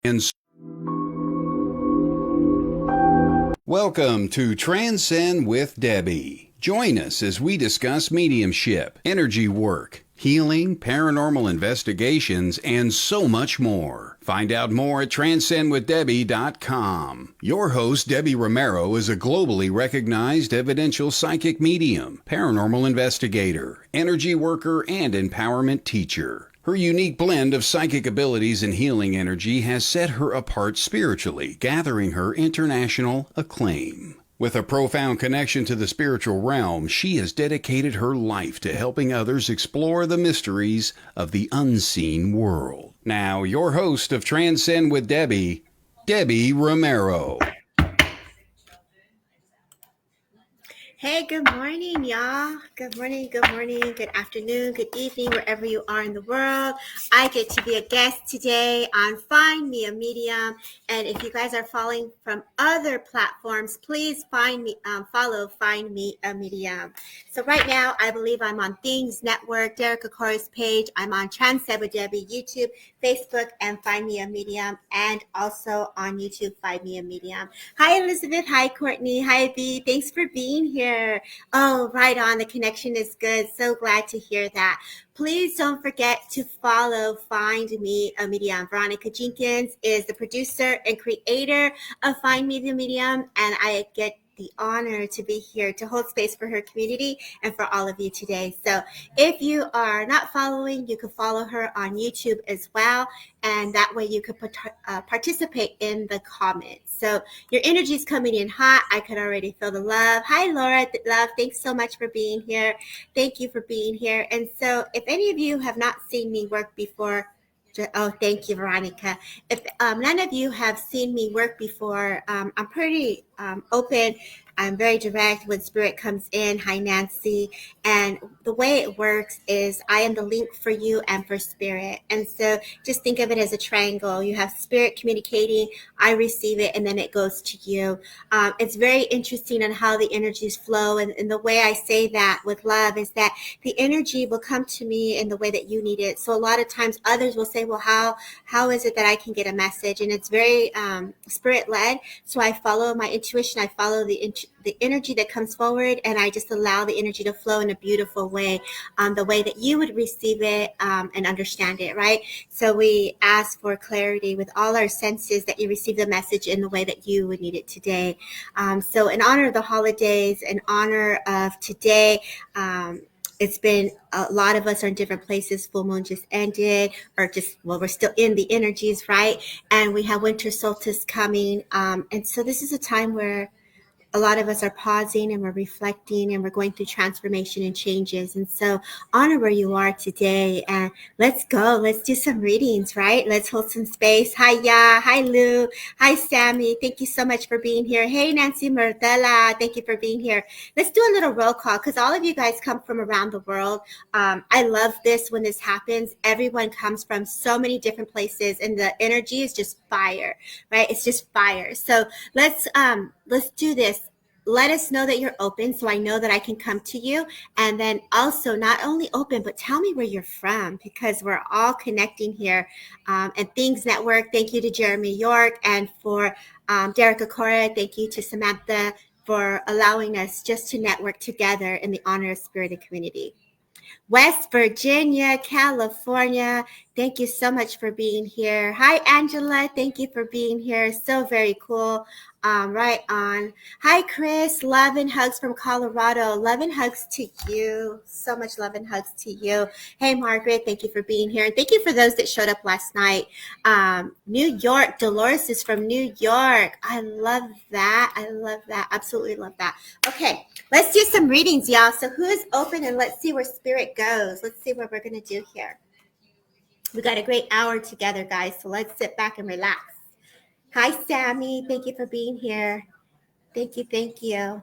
And welcome to Transcend with Debbie. Join us as we discuss mediumship, energy work, healing, paranormal investigations, and so much more. Find out more at transcendwithdebbie.com. Your host, Debbie Romero, is a globally recognized evidential psychic medium, paranormal investigator, energy worker, and empowerment teacher. Her unique blend of psychic abilities and healing energy has set her apart spiritually, gathering her international acclaim. With a profound connection to the spiritual realm, she has dedicated her life to helping others explore the mysteries of the unseen world. Now, your host of Transcend with Debbie, Debbie Romero. Hey, good morning, y'all. Good morning, good afternoon, good evening, wherever you are in the world. I get to be a guest today on Find Me a Medium. And if you guys are following from other platforms, please follow Find Me a Medium. So right now, I believe I'm on Things Network, Derek Akora's page. I'm on Transcend with Debbie, YouTube, Facebook, and Find Me a Medium, and also on YouTube, Find Me a Medium. Hi, Elizabeth. Hi, Courtney. Hi, B. Thanks for being here. Oh, right on. The connection is good. So glad to hear that. Please don't forget to follow Find Me a Medium. Veronica Jenkins is the producer and creator of Find Me the Medium, and I get the honor to be here to hold space for her community and for all of you today. So if you are not following, you can follow her on YouTube as well. And that way you could participate in the comments. So your energy is coming in hot. I could already feel the love. Hi, Laura. Love, thanks so much for being here. Thank you for being here. And so if any of you have not seen me work before, oh, thank you, Veronica. If none of you have seen me work before, I'm pretty open. I'm very direct when spirit comes in. Hi, Nancy. And the way it works is I am the link for you and for spirit. And so just think of it as a triangle. You have spirit communicating, I receive it, and then it goes to you. It's very interesting on how the energies flow. And the way I say that with love is that the energy will come to me in the way that you need it. So a lot of times others will say, well, how is it that I can get a message? And it's very spirit led. So I follow my intuition. I follow the energy that comes forward, and I just allow the energy to flow in a beautiful way, the way that you would receive it and understand it, right? So we ask for clarity with all our senses that you receive the message in the way that you would need it today. So in honor of the holidays, in honor of today, it's been a lot of us are in different places. Full moon just ended, or we're still in the energies, right? And we have winter solstice coming. And so this is a time where a lot of us are pausing and we're reflecting and we're going through transformation and changes. And so honor where you are today, and let's go. Let's do some readings, right? Let's hold some space. Hi, Ya. Hi, Lou. Hi, Sammy. Thank you so much for being here. Hey, Nancy Murtela. Thank you for being here. Let's do a little roll call because all of you guys come from around the world. I love this when this happens. Everyone comes from so many different places and the energy is just fire, right? It's just fire. So let's do this. Let us know that you're open so I know that I can come to you. And then also not only open, but tell me where you're from because we're all connecting here. And Things Network, thank you to Jeremy York, and for Derek Akora, thank you to Samantha for allowing us just to network together in the honor of spirit and community. West Virginia, California. Thank you so much for being here. Hi, Angela. Thank you for being here. So very cool. Right on. Hi, Chris. Love and hugs from Colorado. Love and hugs to you. So much love and hugs to you. Hey, Margaret. Thank you for being here. And thank you for those that showed up last night. New York. Dolores is from New York. I love that. I love that. Absolutely love that. Okay. Let's do some readings, y'all. So who is open, and let's see where spirit goes. Let's see what we're going to do here. We got a great hour together, guys. So let's sit back and relax. Hi, Sammy. Thank you for being here. Thank you. Thank you.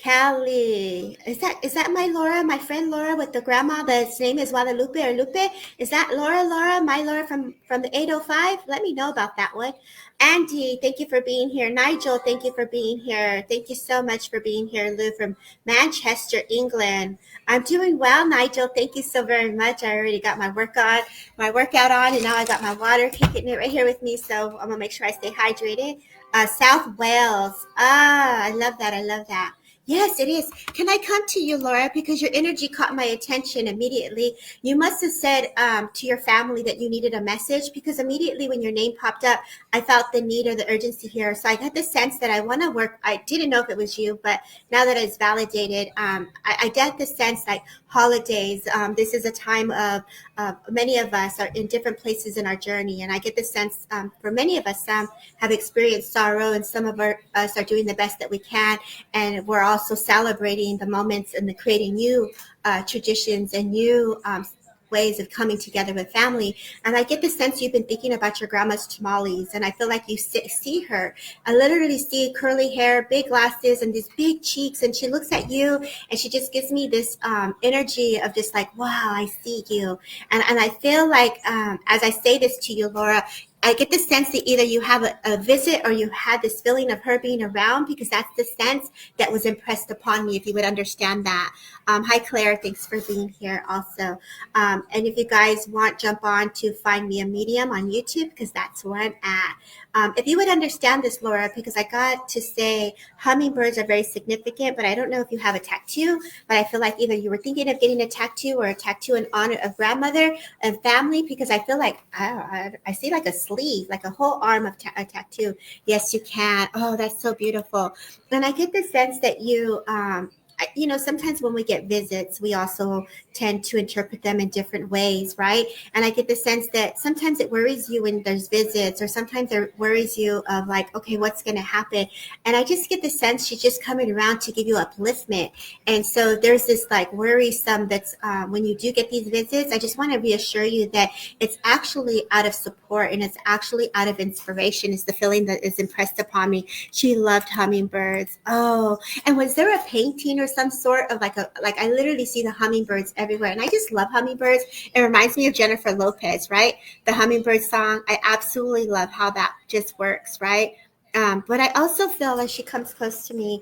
Cali. Is that my Laura, my friend Laura with the grandma that's name is Guadalupe or Lupe? Is that Laura, my Laura from the 805? Let me know about that one. Andy, thank you for being here. Nigel, thank you for being here. Thank you so much for being here. Lou from Manchester, England. I'm doing well, Nigel. Thank you so very much. I already got my workout on, and now I got my water, taking it right here with me. So I'm gonna make sure I stay hydrated. South Wales. Ah, I love that. I love that. Yes, it is. Can I come to you, Laura? Because your energy caught my attention immediately. You must have said to your family that you needed a message because immediately when your name popped up, I felt the need or the urgency here. So I got the sense that I want to work. I didn't know if it was you, but now that it's validated, I get the sense like holidays. This is a time of many of us are in different places in our journey. And I get the sense for many of us, have experienced sorrow and some of us are doing the best that we can, and we're also celebrating the moments and the creating new traditions and new ways of coming together with family. And I get the sense you've been thinking about your grandma's tamales, and I feel like you see her. I literally see curly hair, big glasses, and these big cheeks, and she looks at you, and she just gives me this energy of just like, wow, I see you. And I feel like as I say this to you, Laura, I get the sense that either you have a visit or you had this feeling of her being around, because that's the sense that was impressed upon me, if you would understand that. Hi, Claire. Thanks for being here also. And if you guys want, jump on to Find Me a Medium on YouTube, because that's where I'm at. If you would understand this, Laura, because I got to say hummingbirds are very significant, but I don't know if you have a tattoo, but I feel like either you were thinking of getting a tattoo or a tattoo in honor of grandmother and family, because I feel like I see like a sleeve, like a whole arm of a tattoo. Yes, you can. Oh, that's so beautiful. And I get the sense that sometimes when we get visits, we also tend to interpret them in different ways, right? And I get the sense that sometimes it worries you when there's visits, or sometimes it worries you of like, okay, what's going to happen? And I just get the sense she's just coming around to give you upliftment. And so there's this like worrisome that's when you do get these visits, I just want to reassure you that it's actually out of support and it's actually out of inspiration, is the feeling that is impressed upon me. She loved hummingbirds. Oh, and was there a painting or some sort of like I literally see the hummingbirds everywhere, and I just love hummingbirds. It reminds me of Jennifer Lopez, right? The hummingbird song. I absolutely love how that just works, right? But I also feel as she comes close to me,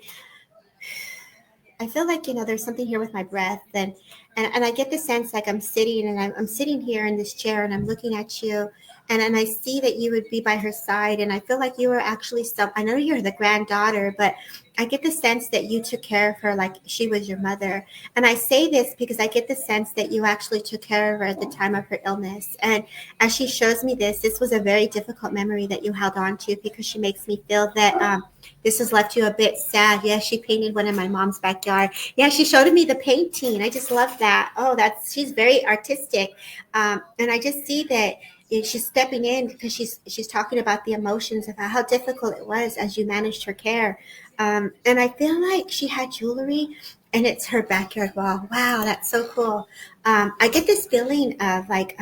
I feel like there's something here with my breath, and I get the sense like I'm sitting and I'm sitting here in this chair and I'm looking at you, and I see that you would be by her side, and I feel like you were actually some. I know you're the granddaughter, but I get the sense that you took care of her like she was your mother. And I say this because I get the sense that you actually took care of her at the time of her illness. And as she shows me this was a very difficult memory that you held on to, because she makes me feel that this has left you a bit sad. Yeah, she painted one in my mom's backyard. Yeah, she showed me the painting. I just love that. Oh, she's very artistic. And I just see that she's stepping in because she's talking about the emotions of how difficult it was as you managed her care. And I feel like she had jewelry and it's her backyard wall. Wow, that's so cool. I get this feeling of like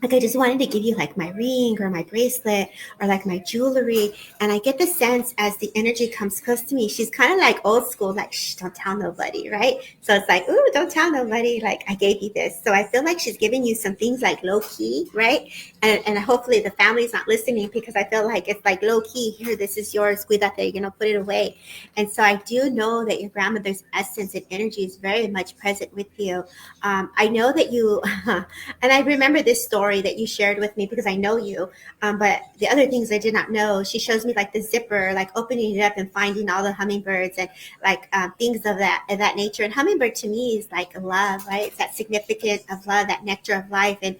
I just wanted to give you like my ring or my bracelet or like my jewelry. And I get the sense as the energy comes close to me, she's kind of like old school, like, shh, don't tell nobody, right? So it's like, ooh, don't tell nobody. Like, I gave you this. So I feel like she's giving you some things like low key, right? And hopefully the family's not listening, because I feel like it's like low key. Here, this is yours. Cuídate, put it away. And so I do know that your grandmother's essence and energy is very much present with you. I know that you, and I remember this story that you shared with me because I know you. But the other things I did not know, she shows me like the zipper, like opening it up and finding all the hummingbirds and like things of that nature. And hummingbird to me is like love, right? It's that significance of love, that nectar of life. And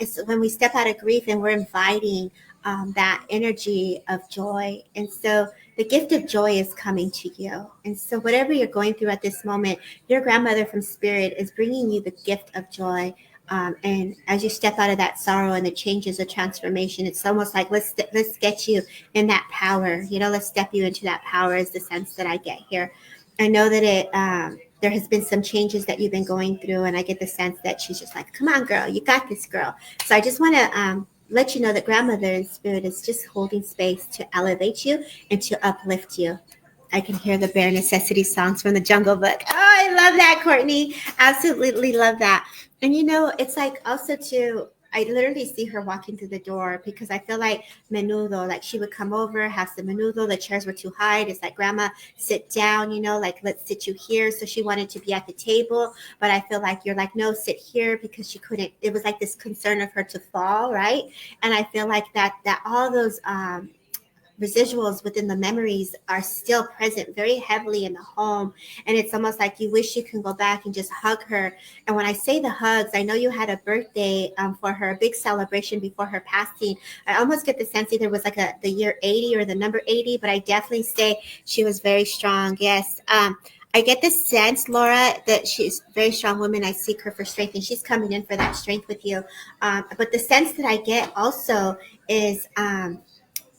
it's when we step out of grief and we're inviting that energy of joy. And so the gift of joy is coming to you. And so whatever you're going through at this moment, your grandmother from spirit is bringing you the gift of joy. And as you step out of that sorrow and the changes, the transformation, it's almost like let's get you in that power. Let's step you into that power is the sense that I get here. I know that there has been some changes that you've been going through, and I get the sense that she's just like, come on, girl, you got this, girl. So I just want to let you know that grandmother in spirit is just holding space to elevate you and to uplift you. I can hear the bare necessity songs from the Jungle Book. Oh, I love that, Courtney. Absolutely love that. And it's like also too. I literally see her walking through the door because I feel like menudo, like she would come over, have some menudo. The chairs were too high. It's like, Grandma, sit down, like let's sit you here. So she wanted to be at the table, but I feel like you're like, no, sit here because she couldn't. It was like this concern of her to fall, right? And I feel like that all those residuals within the memories are still present very heavily in the home, and it's almost like you wish you can go back and just hug her. And when I say the hugs, I know you had a birthday for her, a big celebration before her passing. I almost get the sense either it was like the year 80 or the number 80, but I definitely say she was very strong. Yes. I get the sense, Laura, that she's a very strong woman. I seek her for strength, and she's coming in for that strength with you. But the sense that I get also is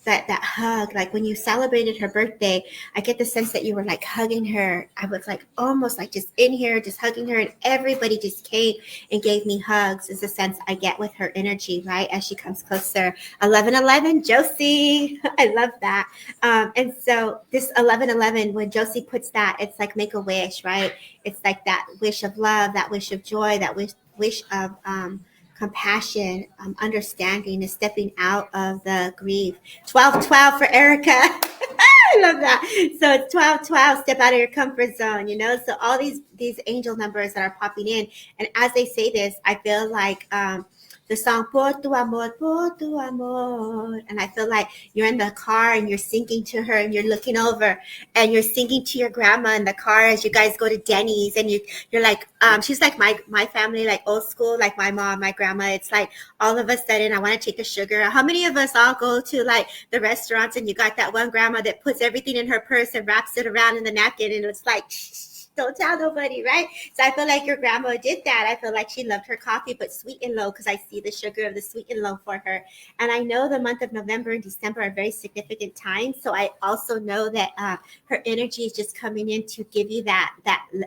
that hug, like when you celebrated her birthday, I get the sense that you were like hugging her. I was like almost like just in here just hugging her, and everybody just came and gave me hugs, is the sense I get with her energy, right, as she comes closer. 1111 Josie. I love that. And so this 1111, when Josie puts that, it's like make a wish, right? It's like that wish of love, that wish of joy, that wish of compassion, understanding, is stepping out of the grief. 1212 for Erica. I love that. So it's 1212, step out of your comfort zone. So all these angel numbers that are popping in. And as they say this, I feel like the song Por tu amor. And I feel like you're in the car and you're singing to her, and you're looking over and you're singing to your grandma in the car as you guys go to Denny's, and you're like, she's like my family, like old school, like my mom, my grandma. It's like all of a sudden I want to take the sugar. How many of us all go to like the restaurants and you got that one grandma that puts everything in her purse and wraps it around in the napkin, and it's like, don't tell nobody, right? So I feel like your grandma did that. I feel like she loved her coffee, but sweet and low, because I see the sugar of the sweet and low for her. And I know the month of November and December are very significant times. So I also know that her energy is just coming in to give you that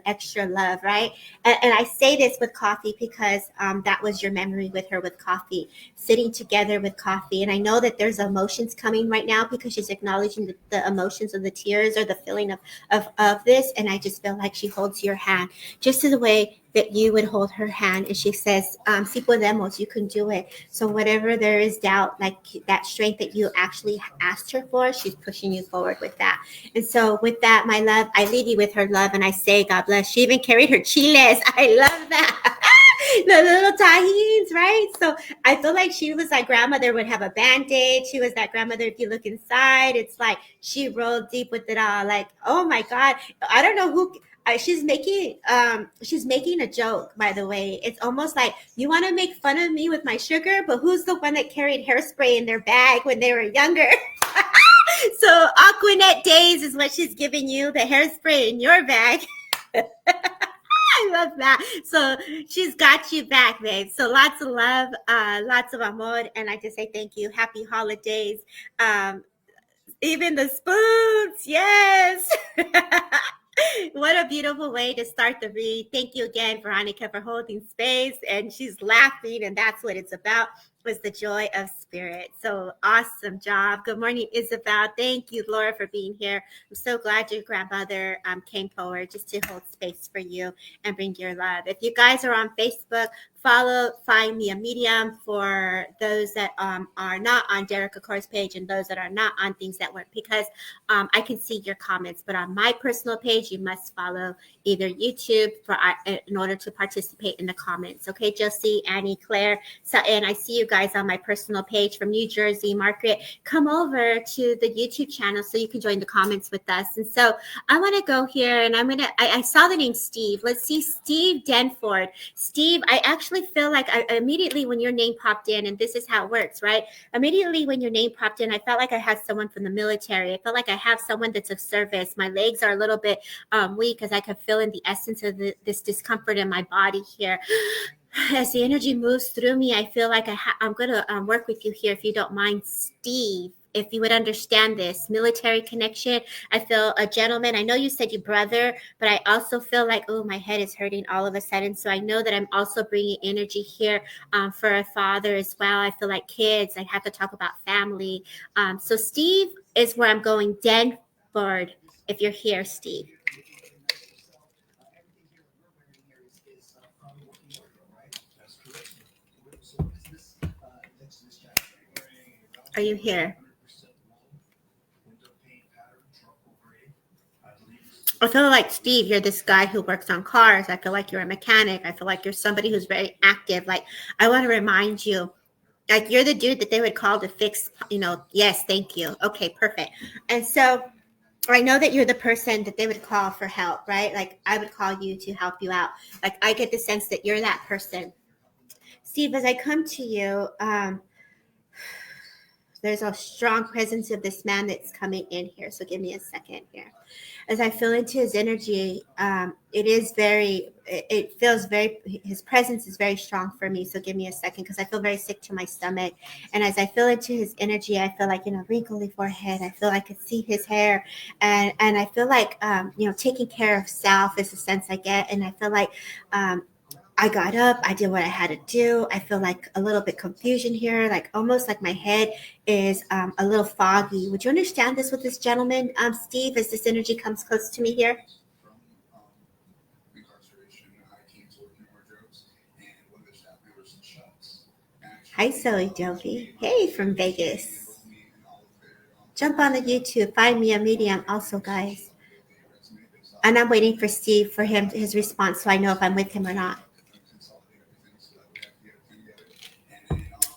extra love, right? And I say this with coffee because that was your memory with her, with coffee, sitting together with coffee. And I know that there's emotions coming right now because she's acknowledging the emotions of the tears or the feeling of this. And I just feel like she holds your hand just as the way that you would hold her hand, and she says, si podemos, you can do it. So whatever there is doubt, like that strength that you actually asked her for, she's pushing you forward with that. And so with that, my love, I leave you with her love, and I say God bless. She even carried her chiles. I love that. The little tahines, right? So I feel like she was that grandmother would have a band-aid. She was that grandmother, if you look inside, it's like she rolled deep with it all. Like, oh my God. I don't know who she's making a joke, by the way. It's almost like, you want to make fun of me with my sugar, but who's the one that carried hairspray in their bag when they were younger? So Aquanet days is what she's giving you, the hairspray in your bag. I love that. So she's got you back, babe. So lots of love, lots of amor, and I just say thank you. Happy holidays. Even the spoons, yes. What a beautiful way to start the read. Thank you again, Veronica, for holding space. And she's laughing, and that's what it's about, was the joy of spirit. So awesome job. Good morning, Isabel. Thank you, Laura, for being here. I'm so glad your grandmother came forward just to hold space for you and bring your love. If you guys are on Facebook, find me a medium for those that are not on Derek Acor's page and those that are not on Things That Work, because I can see your comments. But on my personal page, you must follow either YouTube in order to participate in the comments. Okay, Josie, Annie, Claire. So, and I see you guys on my personal page from New Jersey. Margaret, come over to the YouTube channel so you can join the comments with us. And so I want to go here, and I saw the name Steve. Let's see, Steve Denford. Steve, I actually feel like I immediately, when your name popped in, and this is how it works, right? Immediately when your name popped in, I felt like I had someone from the military. I felt like I have someone that's of service. My legs are a little bit weak, as I could feel in the essence of this discomfort in my body here. As the energy moves through me, I feel like I'm going to work with you here, if you don't mind, Steve. If you would understand this military connection, I feel a gentleman. I know you said your brother, but I also feel like, oh, my head is hurting all of a sudden. So I know that I'm also bringing energy here for a father as well. I feel like kids. I have to talk about family. So Steve is where I'm going. Denford if you're here, Steve. Are you here? I feel like, Steve, you're this guy who works on cars. I feel like you're a mechanic. I feel like you're somebody who's very active. Like, I want to remind you, like, you're the dude that they would call to fix, yes, thank you. Okay, perfect. And so I know that you're the person that they would call for help, right? Like, I would call you to help you out. Like, I get the sense that you're that person. Steve, as I come to you, there's a strong presence of this man that's coming in here. So give me a second here. As I feel into his energy, it feels very, his presence is very strong for me. So give me a second because I feel very sick to my stomach. And as I feel into his energy, I feel like, wrinkly forehead. I feel like I could see his hair. And I feel like, taking care of self is the sense I get. And I feel like, I got up, I did what I had to do. I feel like a little bit confusion here, like almost like my head is a little foggy. Would you understand this with this gentleman, Steve, as this energy comes close to me here? Hi, Zoe Dovey. Hey, from Vegas. Jump on the YouTube, find me a medium also, guys. And I'm waiting for Steve for his response so I know if I'm with him or not.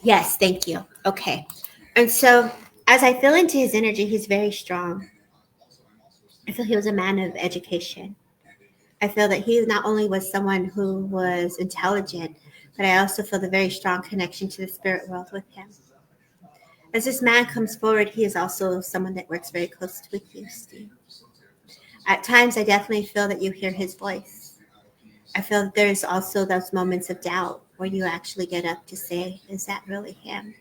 Yes, thank you. Okay. And so as I feel into his energy, he's very strong. I feel he was a man of education. I feel that he not only was someone who was intelligent, but I also feel the very strong connection to the spirit world with him. As this man comes forward, he is also someone that works very close with you, Steve. At times, I definitely feel that you hear his voice. I feel that there's also those moments of doubt where you actually get up to say, is that really him?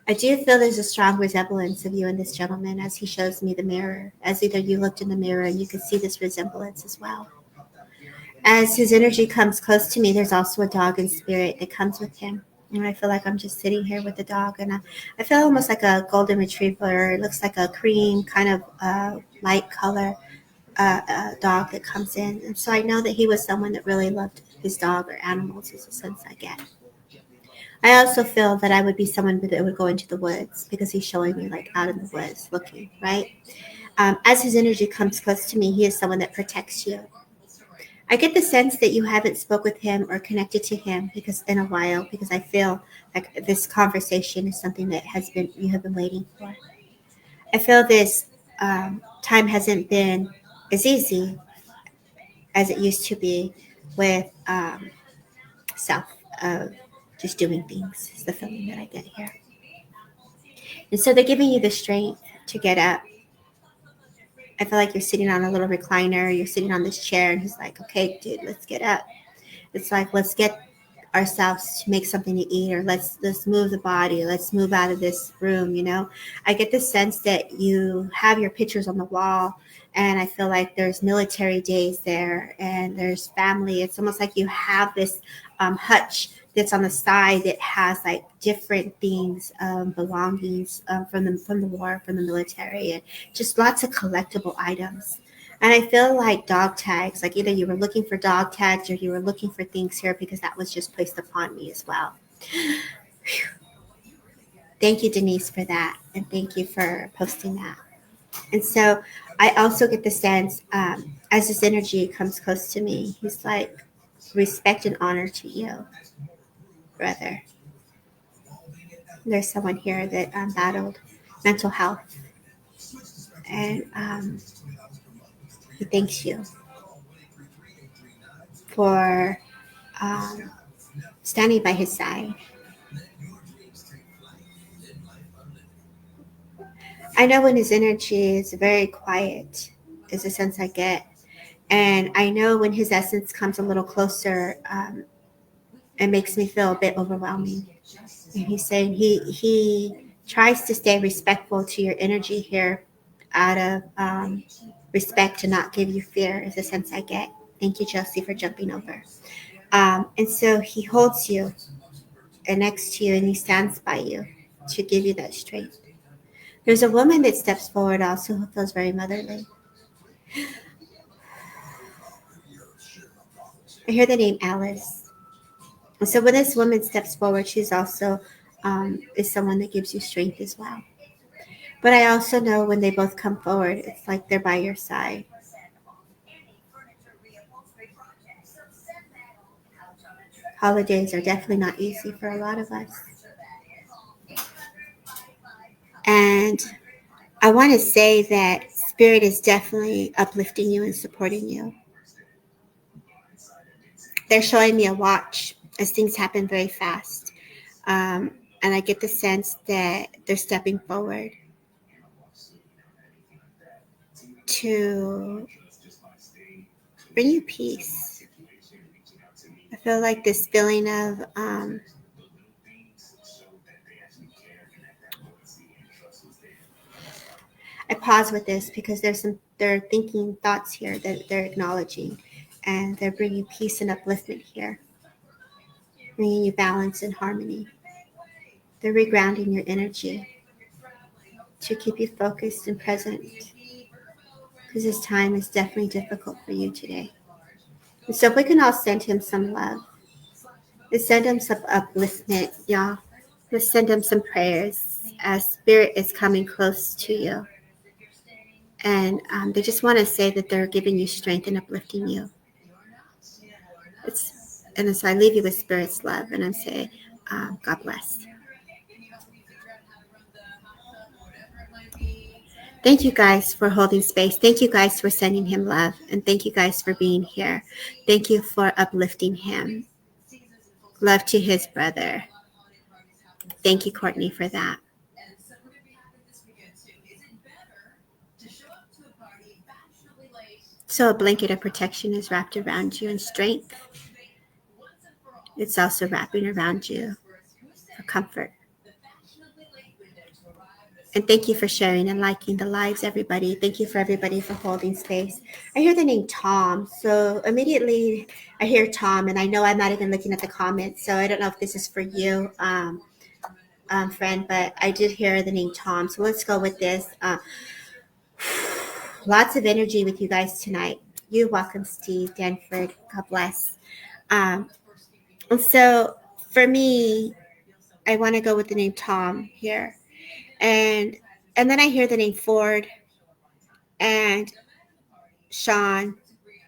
I do feel there's a strong resemblance of you and this gentleman as he shows me the mirror, as either you looked in the mirror and you could see this resemblance as well. As his energy comes close to me, there's also a dog in spirit that comes with him. And I feel like I'm just sitting here with the dog, and I feel almost like a golden retriever. It looks like a cream kind of light color dog that comes in. And so I know that he was someone that really loved his dog or animals, is the sense I get. I also feel that I would be someone that would go into the woods because he's showing me like out in the woods looking, right? As his energy comes close to me, he is someone that protects you. I get the sense that you haven't spoke with him or connected to him because in a while, because I feel like this conversation is something that you have been waiting for. I feel this time hasn't been as easy as it used to be with self of just doing things. Is the feeling that I get here. And so they're giving you the strength to get up. I feel like you're sitting on a little recliner, you're sitting on this chair, and he's like, okay, dude, let's get up. It's like, let's get ourselves to make something to eat, or let's move the body, let's move out of this room. I get the sense that you have your pictures on the wall, and I feel like there's military days there and there's family. It's almost like you have this hutch that's on the side that has like different things, belongings from the war, from the military, and just lots of collectible items. And I feel like dog tags, like either you were looking for dog tags or you were looking for things here because that was just placed upon me as well. Thank you, Denise, for that. And thank you for posting that. And so I also get the sense, as this energy comes close to me, he's like, respect and honor to you, brother. There's someone here that battled mental health. And he thanks you for standing by his side. I know when his energy is very quiet, is the sense I get. And I know when his essence comes a little closer, it makes me feel a bit overwhelming. And he's saying he tries to stay respectful to your energy here out of respect to not give you fear, is the sense I get. Thank you, Chelsea, for jumping over. And so he holds you and next to you and he stands by you to give you that strength. There's a woman that steps forward also who feels very motherly. I hear the name Alice. So when this woman steps forward, she's also is someone that gives you strength as well. But I also know when they both come forward, it's like they're by your side. Holidays are definitely not easy for a lot of us. And I want to say that Spirit is definitely uplifting you and supporting you. They're showing me a watch as things happen very fast. Um, and I get the sense that they're stepping forward to bring you peace. I feel like this feeling of I pause with this because they're thinking thoughts here that they're acknowledging, and they're bringing peace and upliftment here, bringing you balance and harmony. They're regrounding your energy to keep you focused and present because this time is definitely difficult for you today. And so if we can all send him some love, let's send him some upliftment, y'all. Let's send him some prayers as Spirit is coming close to you. And they just want to say that they're giving you strength and uplifting you. And so I leave you with Spirit's love, and I'm saying, God bless. Thank you guys for holding space. Thank you guys for sending him love, and thank you guys for being here. Thank you for uplifting him. Love to his brother. Thank you, Courtney, for that. So a blanket of protection is wrapped around you in strength. It's also wrapping around you for comfort. And thank you for sharing and liking the lives, everybody. Thank you for everybody for holding space. I hear the name Tom. So immediately I hear Tom, and I know I'm not even looking at the comments. So I don't know if this is for you, friend, but I did hear the name Tom. So let's go with this. Lots of energy with you guys tonight. You're welcome, Steve, Danford. God bless. And so for me, I want to go with the name Tom here. And then I hear the name Ford and Sean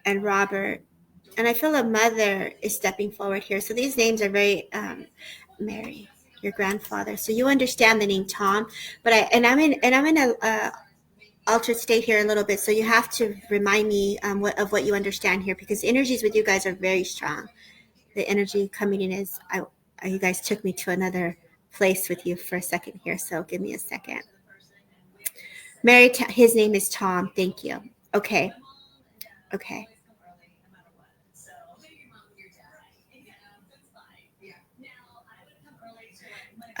and Robert. And I feel a mother is stepping forward here. So these names are very Mary, your grandfather. So you understand the name Tom, but I'm in a altered state here a little bit. So you have to remind me of what you understand here, because the energies with you guys are very strong. The energy coming in is you guys took me to another place with you for a second here. So give me a second. Mary, his name is Tom. Thank you. Okay. Okay.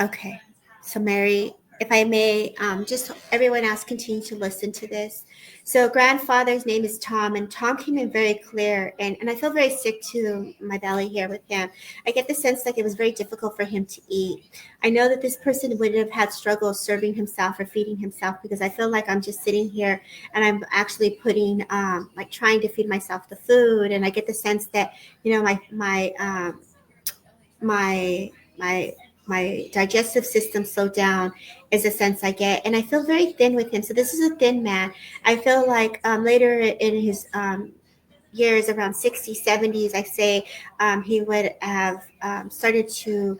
Okay. So Mary, if I may, just everyone else continue to listen to this. So grandfather's name is Tom, and Tom came in very clear, and I feel very sick to my belly here with him. I get the sense like it was very difficult for him to eat. I know that this person would have had struggles serving himself or feeding himself, because I feel like I'm just sitting here and I'm actually putting like trying to feed myself the food, and I get the sense that my my digestive system slowed down is a sense I get, and I feel very thin with him. So this is a thin man. I feel like later in his years, around 60s, 70s, I say he would have started to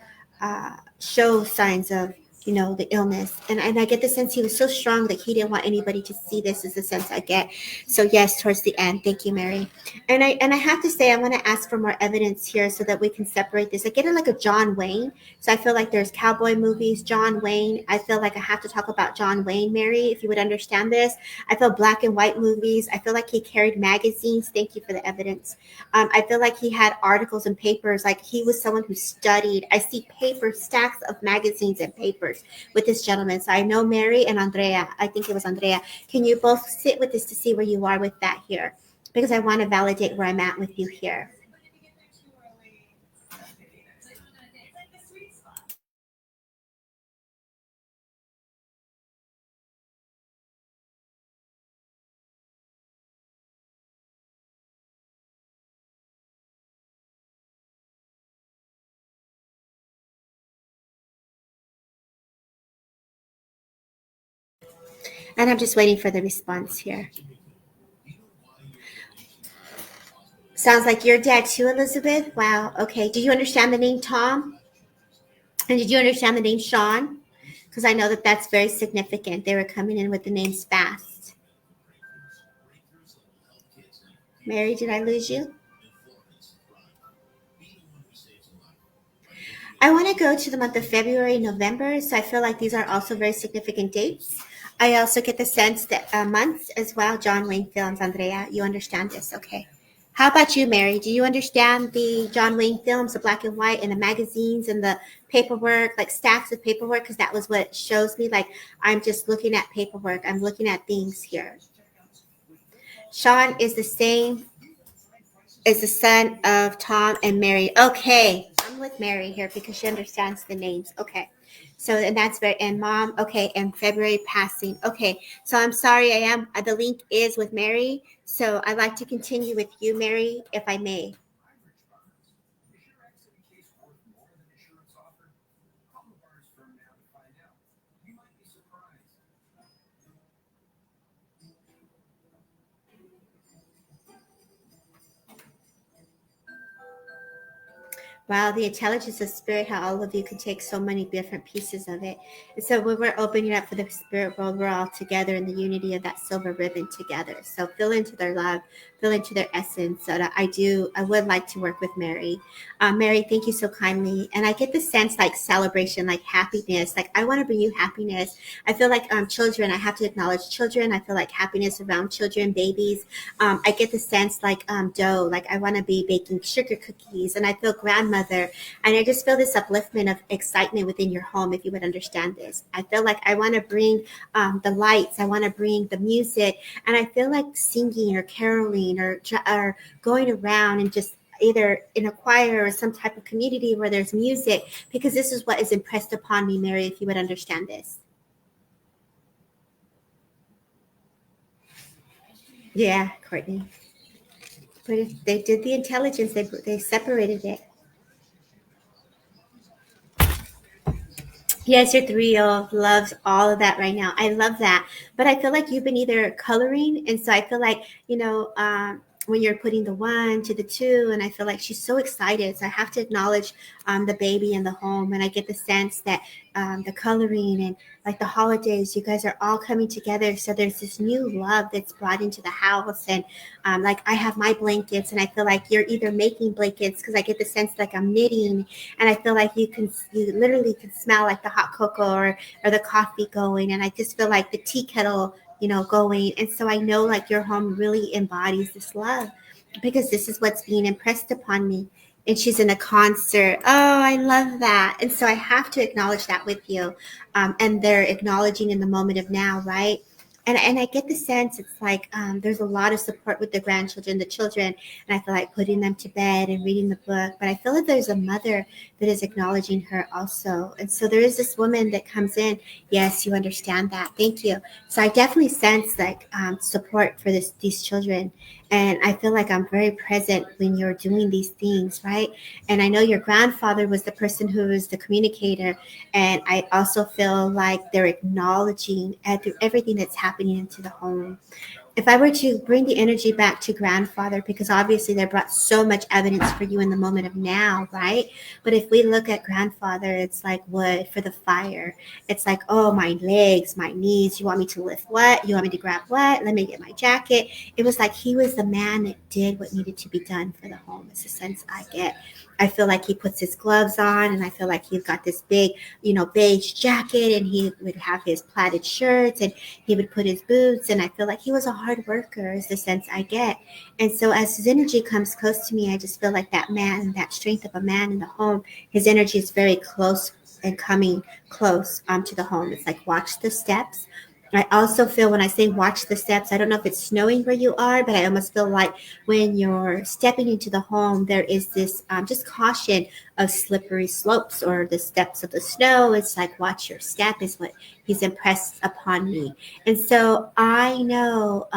show signs of the illness, and I get the sense he was so strong that he didn't want anybody to see this, is the sense I get. So yes, towards the end. Thank you, Mary. And I have to say, I want to ask for more evidence here so that we can separate this. I get it like a John Wayne. So I feel like there's cowboy movies, John Wayne. I feel like I have to talk about John Wayne, Mary, if you would understand this. I feel black and white movies. I feel like he carried magazines. Thank you for the evidence. I feel like he had articles and papers. Like he was someone who studied. I see paper, stacks of magazines and papers with this gentleman. So I know Mary and Andrea. I think it was Andrea. Can you both sit with this to see where you are with that here? Because I want to validate where I'm at with you here. And I'm just waiting for the response here. Sounds like your dad too, Elizabeth. Wow. Okay. Did you understand the name Tom? And did you understand the name Sean? Because I know that that's very significant. They were coming in with the names fast. Mary, did I lose you? I want to go to the month of February, November. So I feel like these are also very significant dates. I also get the sense that months as well. John Wayne Films, Andrea, you understand this. Okay. How about you, Mary? Do you understand the John Wayne films, the black and white, and the magazines and the paperwork, like stacks of paperwork? Because that was what shows me. Like, I'm just looking at paperwork. I'm looking at things here. Sean is the same as the son of Tom and Mary. Okay, I'm with Mary here because she understands the names. Okay. So, and that's very, and mom, okay, and February passing. Okay, so I'm sorry, the link is with Mary. So I'd like to continue with you, Mary, if I may. Wow, the intelligence of spirit, how all of you can take so many different pieces of it. And so when we're opening up for the spirit world, we're all together in the unity of that silver ribbon together. So feel into their love, feel into their essence. So that I would like to work with Mary. Mary, thank you so kindly. And I get the sense like celebration, like happiness. Like I want to bring you happiness. I feel like children, I have to acknowledge children. I feel like happiness around children, babies. I get the sense like dough, like I want to be baking sugar cookies, and I feel grandmother, and I just feel this upliftment of excitement within your home. If you would understand this, I feel like I want to bring the lights, I want to bring the music, and I feel like singing or caroling or going around and just either in a choir or some type of community where there's music, because this is what is impressed upon me, Mary. If you would understand this. Yeah, Courtney. But if they did the intelligence, they separated it. Yes, your 3 loves all of that right now. I love that. But I feel like you've been either coloring. And so I feel like, when you're putting the 1 to the 2, and I feel like she's so excited. So I have to acknowledge the baby in the home. And I get the sense that the coloring and like the holidays, you guys are all coming together. So there's this new love that's brought into the house. And like I have my blankets, and I feel like you're either making blankets because I get the sense like I'm knitting, and I feel like you literally can smell like the hot cocoa or the coffee going, and I just feel like the tea kettle, going. And so I know like your home really embodies this love because this is what's being impressed upon me. And she's in a concert. Oh, I love that. And so I have to acknowledge that with you. And they're acknowledging in the moment of now, right? And I get the sense it's like there's a lot of support with the grandchildren, the children, and I feel like putting them to bed and reading the book. But I feel like there's a mother that is acknowledging her also. And so there is this woman that comes in. Yes, you understand that. Thank you. So I definitely sense like support for these children. And I feel like I'm very present when you're doing these things, right? And I know your grandfather was the person who was the communicator. And I also feel like they're acknowledging everything that's happening into the home. If I were to bring the energy back to grandfather, because obviously they brought so much evidence for you in the moment of now, right? But if we look at grandfather, it's like wood for the fire. It's like, oh, my legs, my knees. You want me to lift what? You want me to grab what? Let me get my jacket. It was like he was the man that did what needed to be done for the home. It's the sense I get. I feel like he puts his gloves on, and I feel like he's got this big, beige jacket, and he would have his plaited shirts, and he would put his boots, and I feel like he was a hard worker is the sense I get. And so as his energy comes close to me, I just feel like that man, that strength of a man in the home, his energy is very close and coming close to the home. It's like watch the steps. I also feel when I say watch the steps, I don't know if it's snowing where you are, but I almost feel like when you're stepping into the home, there is this just caution of slippery slopes or the steps of the snow. It's like watch your step is what he's impressed upon me. And so I know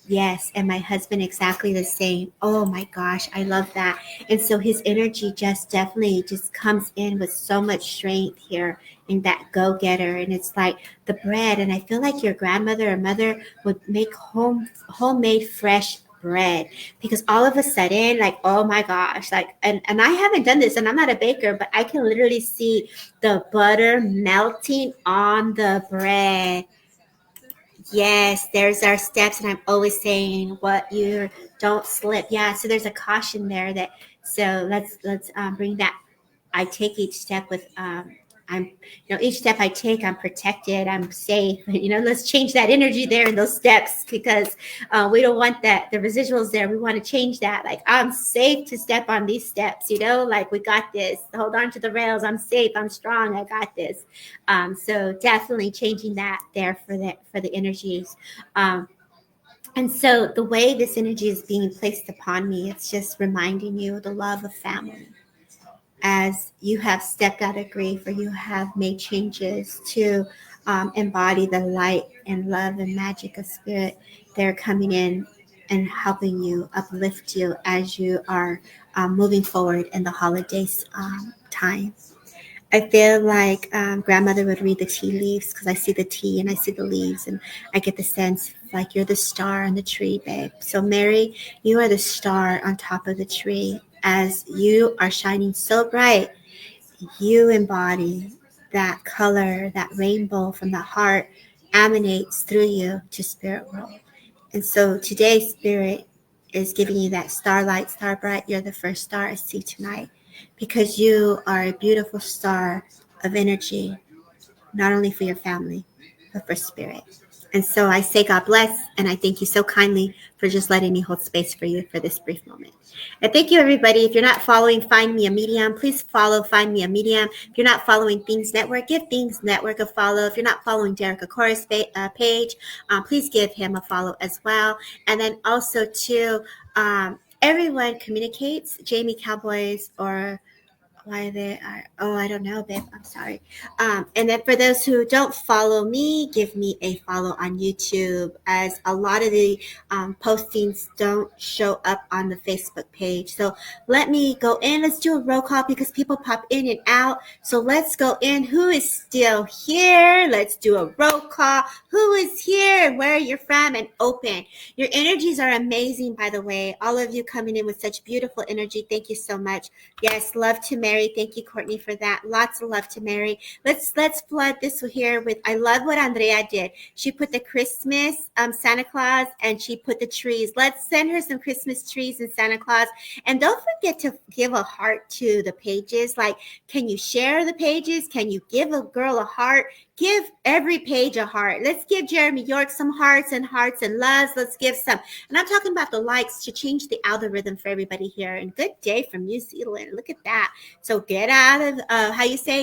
Yes, and my husband exactly the same. Oh my gosh, I love that. And so his energy just definitely just comes in with so much strength here in that go-getter. And it's like the bread, and I feel like your grandmother or mother would make homemade fresh bread, because all of a sudden, like, oh my gosh, like, and I haven't done this and I'm not a baker, but I can literally see the butter melting on the bread. Yes, there's our steps, and I'm always saying what you don't slip. Yeah, so there's a caution there that, so let's bring that. I take each step with I'm each step I take, I'm protected, I'm safe. Let's change that energy there in those steps, because we don't want that the residuals there. We want to change that. Like, I'm safe to step on these steps. Like, we got this. Hold on to the rails. I'm safe. I'm strong. I got this. So definitely changing that there for the energies. Um, and so the way this energy is being placed upon me, it's just reminding you of the love of family, as you have stepped out of grief, or you have made changes to embody the light and love and magic of spirit. They're coming in and helping you, uplift you as you are moving forward in the holidays time. I feel like grandmother would read the tea leaves, because I see the tea and I see the leaves, and I get the sense like you're the star on the tree, babe. So, Mary, you are the star on top of the tree. As you are shining so bright, you embody that color, that rainbow from the heart emanates through you to spirit world. And so today, spirit is giving you that starlight, star bright. You're the first star I see tonight, because you are a beautiful star of energy, not only for your family, but for spirit. And so I say God bless, and I thank you so kindly for just letting me hold space for you for this brief moment. And thank you, everybody. If you're not following Find Me a Medium, please follow Find Me a Medium. If you're not following Things Network, give Things Network a follow. If you're not following Derek Akora's page, please give him a follow as well. And then also, too, everyone communicates, Jamie Cowboys, or why they are, oh, I don't know, babe, I'm sorry. And then for those who don't follow me, give me a follow on YouTube, as a lot of the postings don't show up on the Facebook page. So let me go in. Let's do a roll call, because people pop in and out. So let's go in. Who is still here? Let's do a roll call. Who is here? Where you're from? And open. Your energies are amazing, by the way. All of you coming in with such beautiful energy. Thank you so much. Yes, love to Mary. Thank you, Courtney, for that. Lots of love to Mary. Let's flood this here with, I love what Andrea did. She put the Christmas Santa Claus, and she put the trees. Let's send her some Christmas trees and Santa Claus. And don't forget to give a heart to the pages. Like, can you share the pages? Can you give a girl a heart? Give every page a heart. Let's give Jeremy York some hearts and loves. Let's give some. And I'm talking about the likes to change the algorithm for everybody here. And good day from New Zealand. Look at that. So get out of,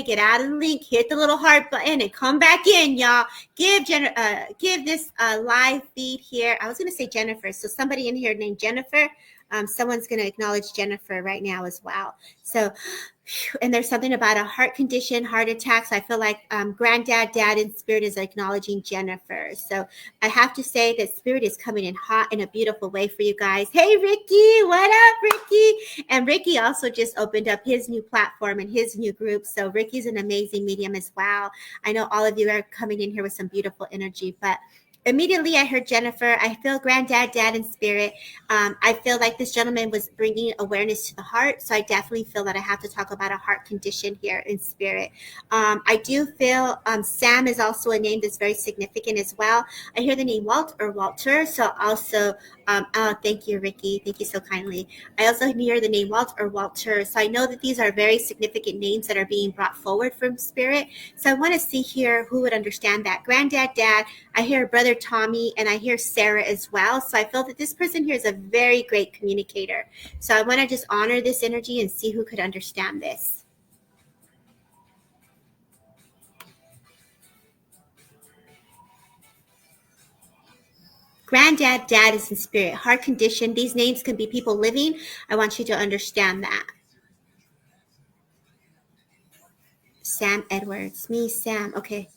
get out of the link, hit the little heart button, and come back in, y'all. Give this live feed here. I was going to say Jennifer. So somebody in here named Jennifer. Someone's going to acknowledge Jennifer right now as well. So, and there's something about a heart condition, heart attacks. I feel like granddad, dad in spirit is acknowledging Jennifer. So I have to say that spirit is coming in hot in a beautiful way for you guys. Hey, Ricky, what up, Ricky? And Ricky also just opened up his new platform and his new group. So Ricky's an amazing medium as well. I know all of you are coming in here with some beautiful energy, but immediately I heard Jennifer. I feel granddad, dad in spirit. I feel like this gentleman was bringing awareness to the heart. So I definitely feel that I have to talk about a heart condition here in spirit. I do feel Sam is also a name that's very significant as well. I hear the name Walt or Walter. So also, thank you, Ricky. Thank you so kindly. I also hear the name Walt or Walter. So I know that these are very significant names that are being brought forward from spirit. So I want to see here who would understand that. Granddad, dad. I hear brother Tommy, and I hear Sarah as well. So I feel that this person here is a very great communicator. So I want to just honor this energy and see who could understand this. Granddad, dad is in spirit. Heart condition. These names can be people living. I want you to understand that. Sam Edwards. Me, Sam. Okay.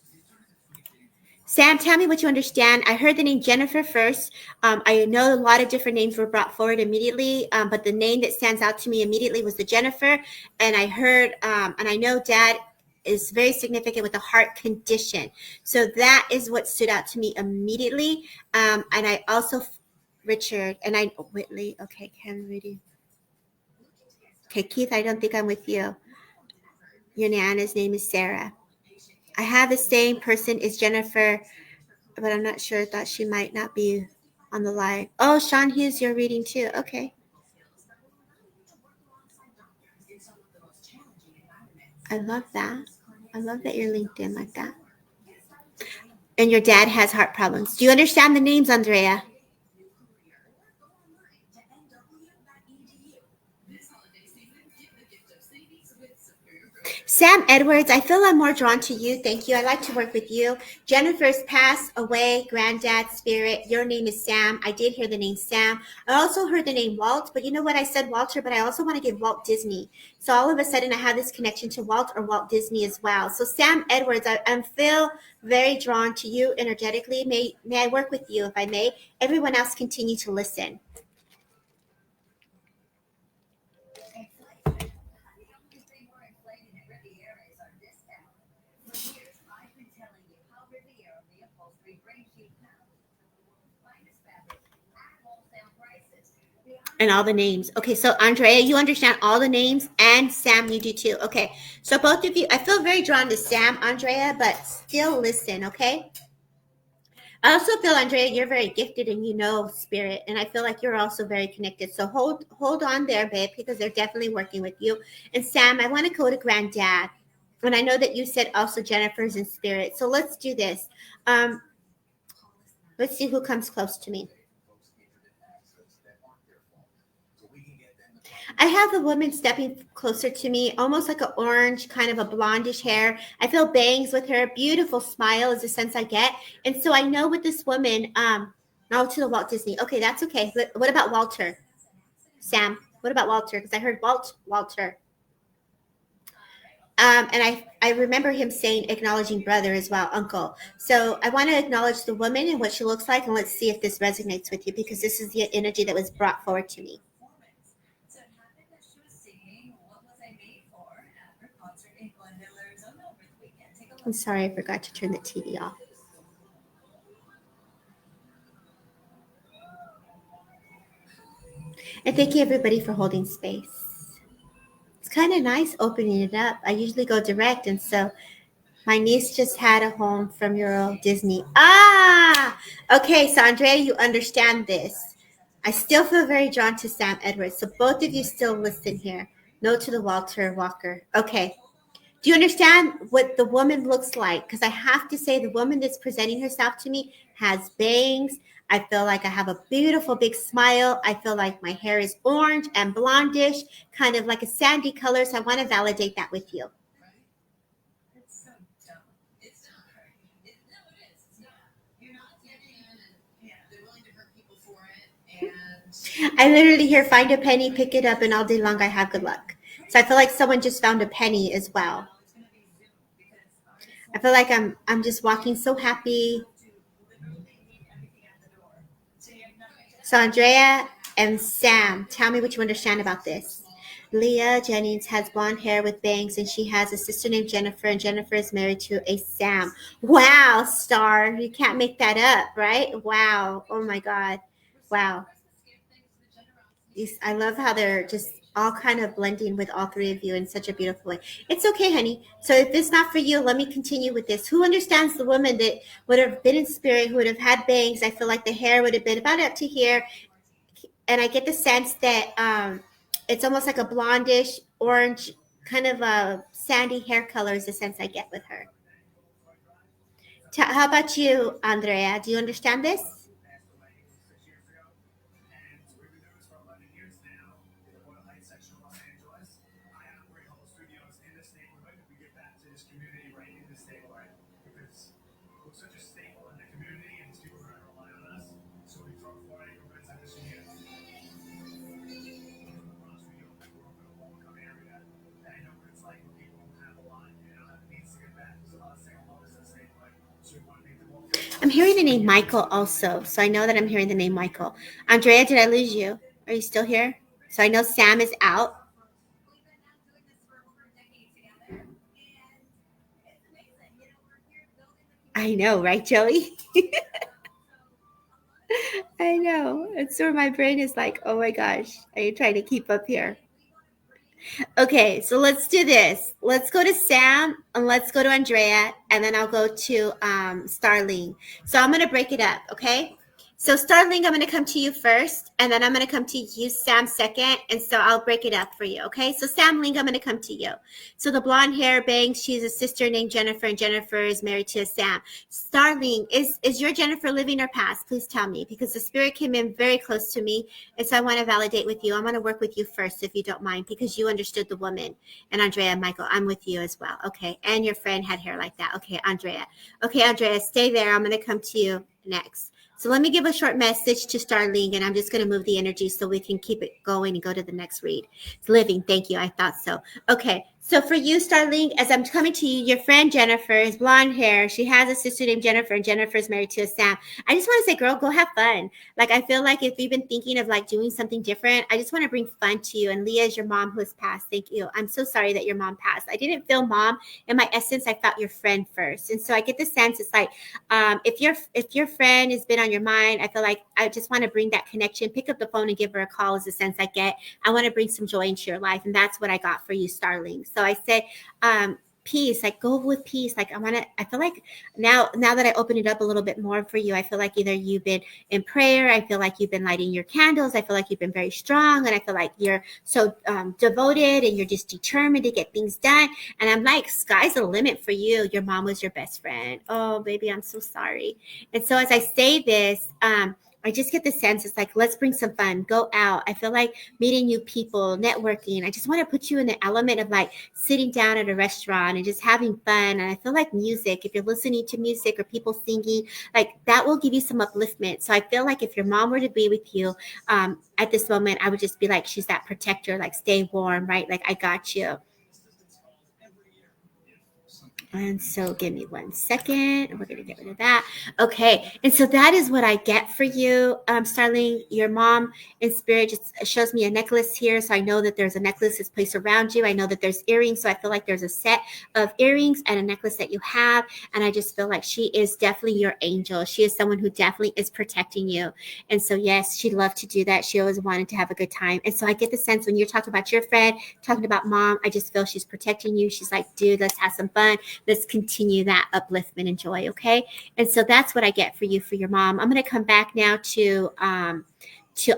Sam, tell me what you understand. I heard the name Jennifer first. I know a lot of different names were brought forward immediately, but the name that stands out to me immediately was the Jennifer. And I heard, and I know Dad is very significant with a heart condition. So that is what stood out to me immediately. And I also, Richard, and I, Whitley, okay, Ken, Rudy. Okay, Keith, I don't think I'm with you. Your Nana's name is Sarah. I have the same person as Jennifer, but I'm not sure. Thought she might not be on the line. Oh, Sean Hughes, you're reading too. Okay. I love that. I love that you're linked in like that. And your dad has heart problems. Do you understand the names, Andrea? Sam Edwards, I feel I'm more drawn to you. Thank you. I like to work with you. Jennifer's passed away, granddad spirit. Your name is Sam. I did hear the name Sam. I also heard the name Walt, but you know what? I said Walter, but I also want to give Walt Disney. So all of a sudden I have this connection to Walt or Walt Disney as well. So Sam Edwards, I feel very drawn to you energetically. May I work with you if I may? Everyone else continue to listen. And all the names. Okay, so Andrea, you understand all the names, and Sam, you do too. Okay, so both of you, I feel very drawn to Sam, Andrea, but still listen, okay? I also feel, Andrea, you're very gifted and you know spirit, and I feel like you're also very connected. So hold on there, babe, because they're definitely working with you. And Sam, I want to go to Granddad, and I know that you said also Jennifer's in spirit. So let's do this. Um, let's see who comes close to me. I have a woman stepping closer to me, almost like an orange, kind of a blondish hair. I feel bangs with her. Beautiful smile is the sense I get. And so I know with this woman, no, to the Walt Disney. Okay, that's okay. What about Walter? Sam, what about Walter? Because I heard Walter. And I remember him saying acknowledging brother as well, uncle. So I want to acknowledge the woman and what she looks like, and let's see if this resonates with you because this is the energy that was brought forward to me. I'm sorry, I forgot to turn the TV off. And thank you everybody for holding space. It's kind of nice opening it up. I usually go direct, and so my niece just had a home from Euro Disney. Ah, okay. So Andrea, you understand this. I still feel very drawn to Sam Edwards. So both of you still listen here. No to the Walter Walker. Okay. Do you understand what the woman looks like? Because I have to say, the woman that's presenting herself to me has bangs. I feel like I have a beautiful big smile. I feel like my hair is orange and blondish, kind of like a sandy color. So I want to validate that with you. I literally hear find a penny, pick it up, and all day long I have good luck. So I feel like someone just found a penny as well. I feel like I'm just walking so happy. So Andrea and Sam, tell me what you understand about this. Leah Jennings has blonde hair with bangs, and she has a sister named Jennifer, and Jennifer is married to a Sam. Wow, Star, you can't make that up, right? Wow, oh my God, wow. I love how they're just all kind of blending with all three of you in such a beautiful way. It's okay, honey. So if it's not for you, let me continue with this. Who understands the woman that would have been in spirit, who would have had bangs? I feel like the hair would have been about up to here, and I get the sense that it's almost like a blondish orange, kind of a sandy hair color is the sense I get with her. How about you, Andrea? Do you understand this? I'm hearing the name Michael also. So I know that I'm hearing the name Michael. Andrea, did I lose you? Are you still here? So I know Sam is out. I know, right, Joey? I know. It's where my brain is like, oh my gosh, are you trying to keep up here? Okay, so let's do this. Let's go to Sam and let's go to Andrea, and then I'll go to Starling. So I'm going to break it up, okay? So Starling, I'm going to come to you first, and then I'm going to come to you, Sam, second, and so I'll break it up for you, okay? So Sam Ling, I'm going to come to you. So the blonde hair bangs, she's a sister named Jennifer, and Jennifer is married to Sam. Starling, is your Jennifer living or past? Please tell me, because the spirit came in very close to me, and so I want to validate with you. I want to work with you first, if you don't mind, because you understood the woman. And Andrea, Michael, I'm with you as well. Okay, and your friend had hair like that. Okay, Andrea. Okay, Andrea, stay there. I'm going to come to you next. So let me give a short message to Starling, and I'm just going to move the energy so we can keep it going and go to the next read. It's living. Thank you. I thought so. Okay. So for you, Starling, as I'm coming to you, your friend Jennifer is blonde hair. She has a sister named Jennifer, and Jennifer's married to a Sam. I just want to say, girl, go have fun. Like, I feel like if you've been thinking of like doing something different, I just want to bring fun to you. And Leah is your mom who has passed. Thank you. I'm so sorry that your mom passed. I didn't feel mom. In my essence, I felt your friend first. And so I get the sense it's like, if your friend has been on your mind, I feel like I just want to bring that connection. Pick up the phone and give her a call is the sense I get. I want to bring some joy into your life. And that's what I got for you, Starling. So I said, peace, like go with peace. Like I feel like now that I open it up a little bit more for you, I feel like either you've been in prayer, I feel like you've been lighting your candles, I feel like you've been very strong, and I feel like you're so devoted and you're just determined to get things done. And I'm like, sky's the limit for you. Your mom was your best friend. Oh, baby, I'm so sorry. And so as I say this, I just get the sense it's like, let's bring some fun, go out. I feel like meeting new people, networking. I just want to put you in the element of like sitting down at a restaurant and just having fun. And I feel like music, if you're listening to music or people singing, like that will give you some upliftment. So I feel like if your mom were to be with you at this moment, I would just be like, she's that protector, like stay warm, right? Like I got you. And so give me 1 second. We're going to get rid of that. Okay. And so that is what I get for you, Starling. Your mom in spirit just shows me a necklace here. So I know that there's a necklace that's placed around you. I know that there's earrings. So I feel like there's a set of earrings and a necklace that you have. And I just feel like she is definitely your angel. She is someone who definitely is protecting you. And so, yes, she'd love to do that. She always wanted to have a good time. And so I get the sense when you're talking about your friend, talking about mom, I just feel she's protecting you. She's like, dude, let's have some fun. Let's continue that upliftment and joy. Okay. And so that's what I get for you, for your mom. I'm going to come back now to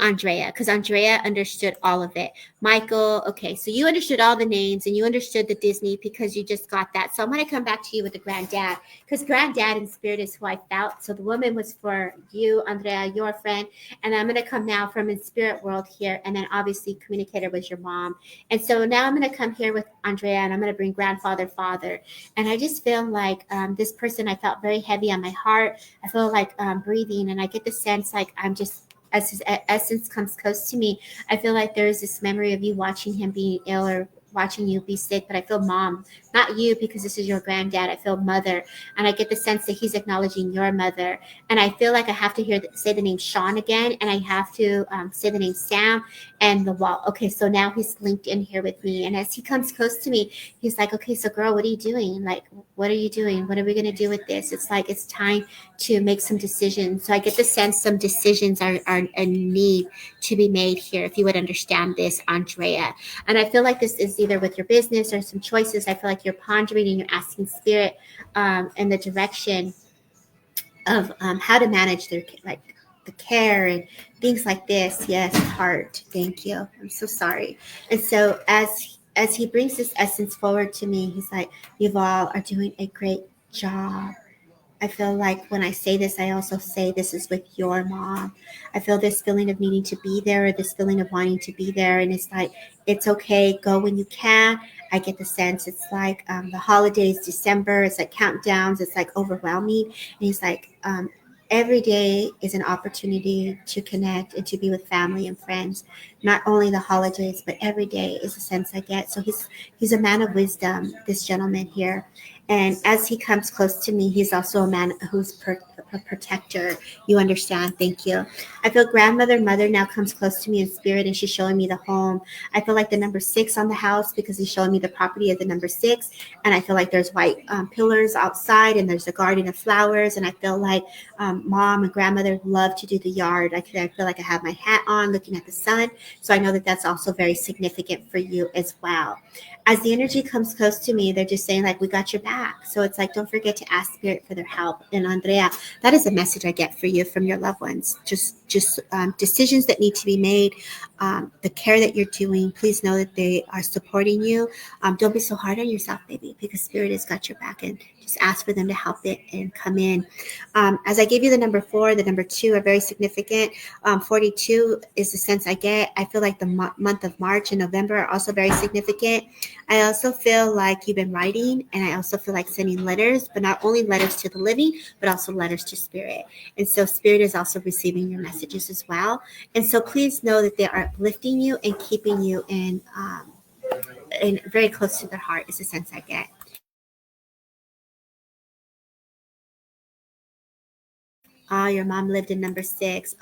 Andrea, because Andrea understood all of it. Michael, okay, so you understood all the names and you understood the Disney because you just got that. So I'm going to come back to you with the granddad, because granddad in spirit is who I felt. So the woman was for you, Andrea, your friend. And I'm going to come now from in spirit world here. And then obviously communicator was your mom. And so now I'm going to come here with Andrea, and I'm going to bring grandfather, father. And I just feel like this person, I felt very heavy on my heart. I feel like breathing, and I get the sense like I'm just, as his essence comes close to me, I feel like there is this memory of you watching him being ill or watching you be sick, but I feel mom, not you, because this is your granddad. I feel mother, and I get the sense that he's acknowledging your mother. And I feel like I have to say the name Sean again, and I have to say the name Sam and the wall. Okay, so now he's linked in here with me, and as he comes close to me, he's like, okay, so girl, what are you doing? Like, what are you doing? What are we going to do with this? It's like, it's time to make some decisions. So I get the sense some decisions are a need to be made here, if you would understand this, Andrea. And I feel like this is either with your business or some choices. I feel like you're pondering and you're asking spirit in the direction of how to manage their, like, the care and things like this. Yes, heart. Thank you. I'm so sorry. And so as he brings this essence forward to me, he's like, you all are doing a great job. I feel like when I say this, I also say this is with your mom. I feel this feeling of needing to be there, or this feeling of wanting to be there. And it's like, it's okay. Go when you can. I get the sense it's like the holidays, December. It's like countdowns. It's like overwhelming. And he's like, every day is an opportunity to connect and to be with family and friends. Not only the holidays, but every day is a sense I get. So he's a man of wisdom, this gentleman here. And as he comes close to me, he's also a man who's a protector. You understand. Thank you. I feel grandmother, mother now comes close to me in spirit, and she's showing me the home. I feel like the number 6 on the house because he's showing me the property of the number 6. And I feel like there's white pillars outside, and there's a garden of flowers. And I feel like mom and grandmother love to do the yard. I feel like I have my hat on looking at the sun. So I know that that's also very significant for you as well. As the energy comes close to me, they're just saying like, we got your back. So it's like, don't forget to ask spirit for their help. And Andrea, that is a message I get for you from your loved ones. Just decisions that need to be made, the care that you're doing. Please know that they are supporting you. Don't be so hard on yourself, baby, because spirit has got your back, and just ask for them to help it and come in. As I gave you the number 4, the number 2 are very significant. 42 is the sense I get. I feel like the month of March and November are also very significant. I also feel like you've been writing, and I also feel like sending letters, but not only letters to the living, but also letters to spirit. And so spirit is also receiving your messages as well. And so please know that they are uplifting you and keeping you in very close to their heart is the sense I get. Your mom lived in number 6.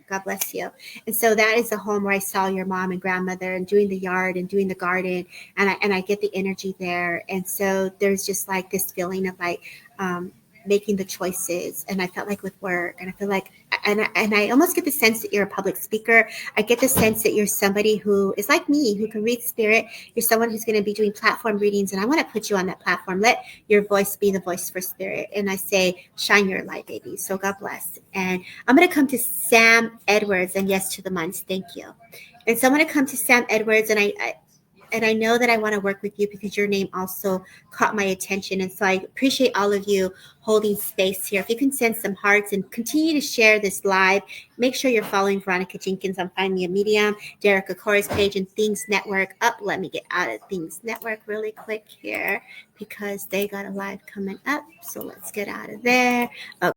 God bless you. And so that is the home where I saw your mom and grandmother and doing the yard and doing the garden. And I get the energy there. And so there's just like this feeling of like making the choices. And I felt like with work, and I feel like, and I almost get the sense that you're a public speaker. I get the sense that you're somebody who is like me, who can read spirit. You're someone who's going to be doing platform readings, and I want to put you on that platform. Let your voice be the voice for spirit. And I say, shine your light, baby. So God bless. And I'm going to come to Sam Edwards, and yes to the months. Thank you. And so I'm going to come to Sam Edwards, and I know that I want to work with you because your name also caught my attention. And so I appreciate all of you holding space here. If you can send some hearts and continue to share this live, make sure you're following Veronica Jenkins on Find Me a Medium, Derek Akora's page, and Things Network. Let me get out of Things Network really quick here because they got a live coming up. So let's get out of there. Okay.